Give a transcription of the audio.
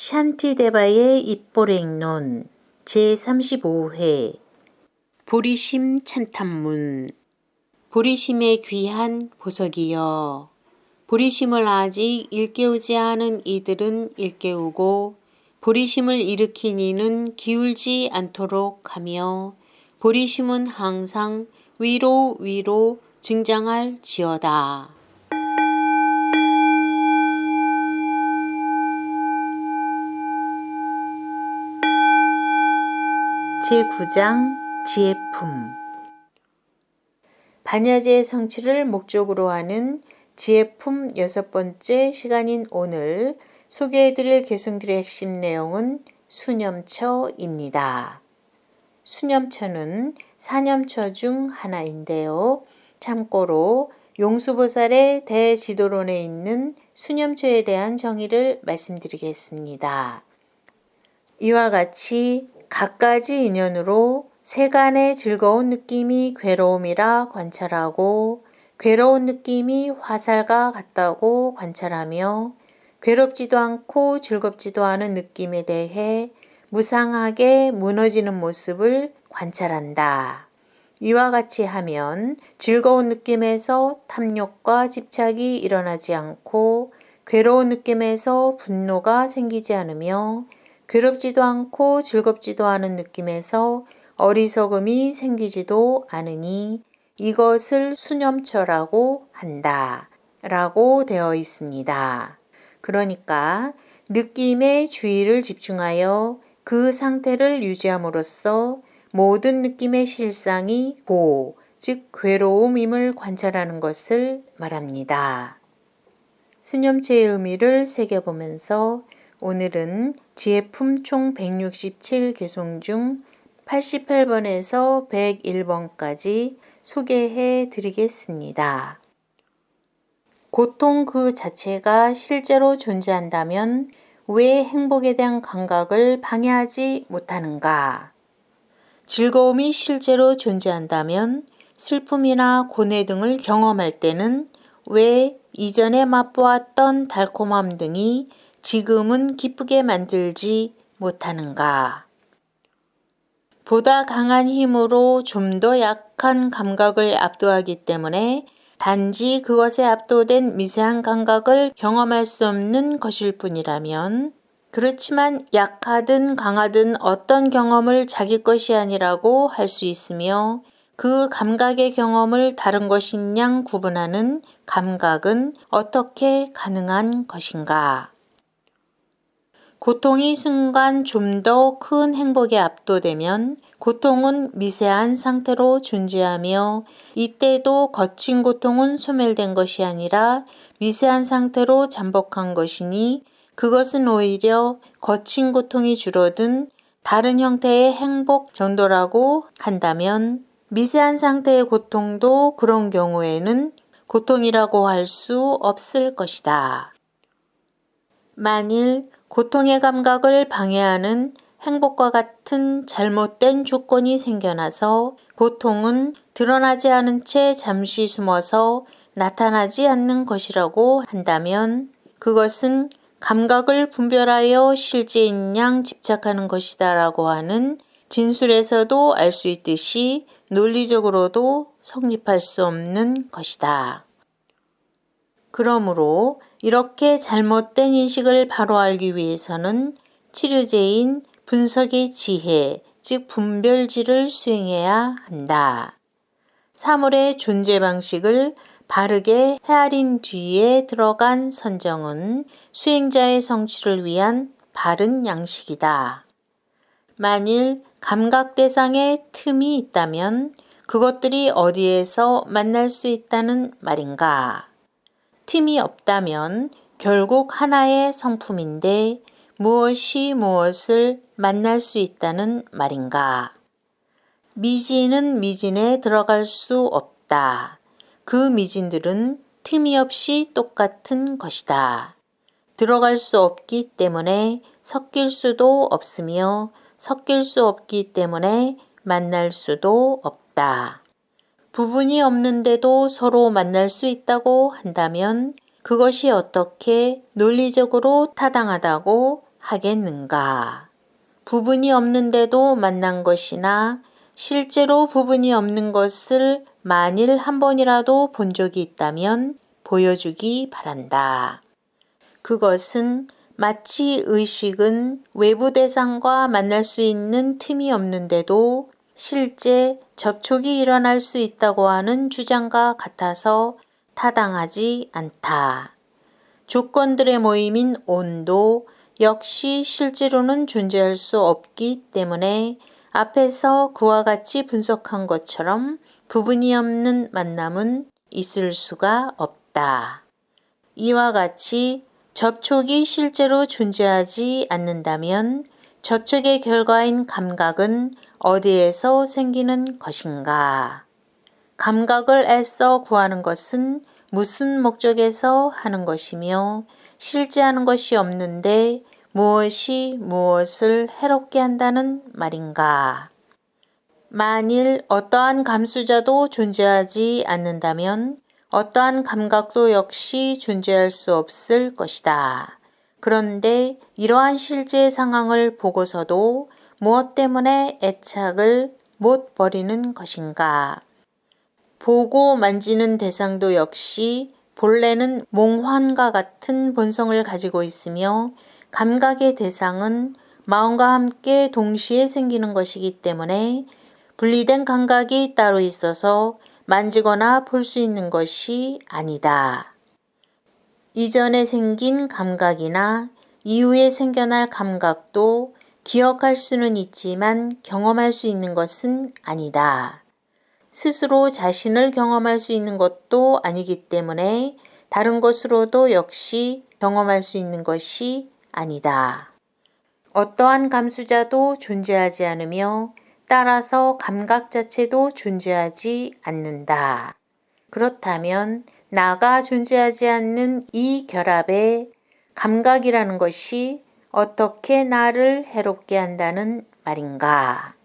샨티데바의 입보랭론 제35회 보리심 찬탄문. 보리심의 귀한 보석이여, 보리심을 아직 일깨우지 않은 이들은 일깨우고 보리심을 일으킨 이는 기울지 않도록 하며 보리심은 항상 위로 증장할 지어다. 제9장 지혜품. 반야제의 성취를 목적으로 하는 지혜품 6번째 시간인 오늘 소개해드릴 개성들의 핵심 내용은 수념처입니다. 수념처는 사념처 중 하나인데요. 참고로 용수보살의 대지도론에 있는 수념처에 대한 정의를 말씀드리겠습니다. 이와 같이 갖가지 인연으로 세간의 즐거운 느낌이 괴로움이라 관찰하고 괴로운 느낌이 화살과 같다고 관찰하며 괴롭지도 않고 즐겁지도 않은 느낌에 대해 무상하게 무너지는 모습을 관찰한다. 이와 같이 하면 즐거운 느낌에서 탐욕과 집착이 일어나지 않고 괴로운 느낌에서 분노가 생기지 않으며 괴롭지도 않고 즐겁지도 않은 느낌에서 어리석음이 생기지도 않으니 이것을 수념처라고 한다 라고 되어 있습니다. 그러니까 느낌에 주의를 집중하여 그 상태를 유지함으로써 모든 느낌의 실상이 즉 괴로움임을 관찰하는 것을 말합니다. 수념체의 의미를 새겨보면서 오늘은 지혜품 총 167개송 중 88번에서 101번까지 소개해 드리겠습니다. 고통 그 자체가 실제로 존재한다면 왜 행복에 대한 감각을 방해하지 못하는가? 즐거움이 실제로 존재한다면 슬픔이나 고뇌 등을 경험할 때는 왜 이전에 맛보았던 달콤함 등이 지금은 기쁘게 만들지 못하는가? 보다 강한 힘으로 좀 더 약한 감각을 압도하기 때문에 단지 그것에 압도된 미세한 감각을 경험할 수 없는 것일 뿐이라면, 그렇지만 약하든 강하든 어떤 경험을 자기 것이 아니라고 할 수 있으며 그 감각의 경험을 다른 것인 양 구분하는 감각은 어떻게 가능한 것인가? 고통이 순간 좀 더 큰 행복에 압도되면 고통은 미세한 상태로 존재하며 이때도 거친 고통은 소멸된 것이 아니라 미세한 상태로 잠복한 것이니 그것은 오히려 거친 고통이 줄어든 다른 형태의 행복 정도라고 한다면 미세한 상태의 고통도 그런 경우에는 고통이라고 할 수 없을 것이다. 만일 고통의 감각을 방해하는 행복과 같은 잘못된 조건이 생겨나서 고통은 드러나지 않은 채 잠시 숨어서 나타나지 않는 것이라고 한다면 그것은 감각을 분별하여 실제인 양 집착하는 것이다 라고 하는 진술에서도 알 수 있듯이 논리적으로도 성립할 수 없는 것이다. 그러므로 이렇게 잘못된 인식을 바로 알기 위해서는 치료제인 분석의 지혜, 즉 분별지를 수행해야 한다. 사물의 존재 방식을 바르게 헤아린 뒤에 들어간 선정은 수행자의 성취를 위한 바른 양식이다. 만일 감각 대상에 틈이 있다면 그것들이 어디에서 만날 수 있다는 말인가? 틈이 없다면 결국 하나의 성품인데 무엇이 무엇을 만날 수 있다는 말인가? 미진은 미진에 들어갈 수 없다. 그 미진들은 틈이 없이 똑같은 것이다. 들어갈 수 없기 때문에 섞일 수도 없으며 섞일 수 없기 때문에 만날 수도 없다. 부분이 없는데도 서로 만날 수 있다고 한다면 그것이 어떻게 논리적으로 타당하다고 하겠는가? 부분이 없는데도 만난 것이나 실제로 부분이 없는 것을 만일 한 번이라도 본 적이 있다면 보여주기 바란다. 그것은 마치 의식은 외부 대상과 만날 수 있는 틈이 없는데도 실제 접촉이 일어날 수 있다고 하는 주장과 같아서 타당하지 않다. 조건들의 모임인 온도 역시 실제로는 존재할 수 없기 때문에 앞에서 그와 같이 분석한 것처럼 부분이 없는 만남은 있을 수가 없다. 이와 같이 접촉이 실제로 존재하지 않는다면 접촉의 결과인 감각은 어디에서 생기는 것인가? 감각을 애써 구하는 것은 무슨 목적에서 하는 것이며 실제 하는 것이 없는데 무엇이 무엇을 해롭게 한다는 말인가? 만일 어떠한 감수자도 존재하지 않는다면 어떠한 감각도 역시 존재할 수 없을 것이다. 그런데 이러한 실제 상황을 보고서도 무엇 때문에 애착을 못 버리는 것인가? 보고 만지는 대상도 역시 본래는 몽환과 같은 본성을 가지고 있으며 감각의 대상은 마음과 함께 동시에 생기는 것이기 때문에 분리된 감각이 따로 있어서 만지거나 볼 수 있는 것이 아니다. 이전에 생긴 감각이나 이후에 생겨날 감각도 기억할 수는 있지만 경험할 수 있는 것은 아니다. 스스로 자신을 경험할 수 있는 것도 아니기 때문에 다른 것으로도 역시 경험할 수 있는 것이 아니다. 어떠한 감수자도 존재하지 않으며 따라서 감각 자체도 존재하지 않는다. 그렇다면 나가 존재하지 않는 이 결합에 감각이라는 것이 어떻게 나를 해롭게 한다는 말인가?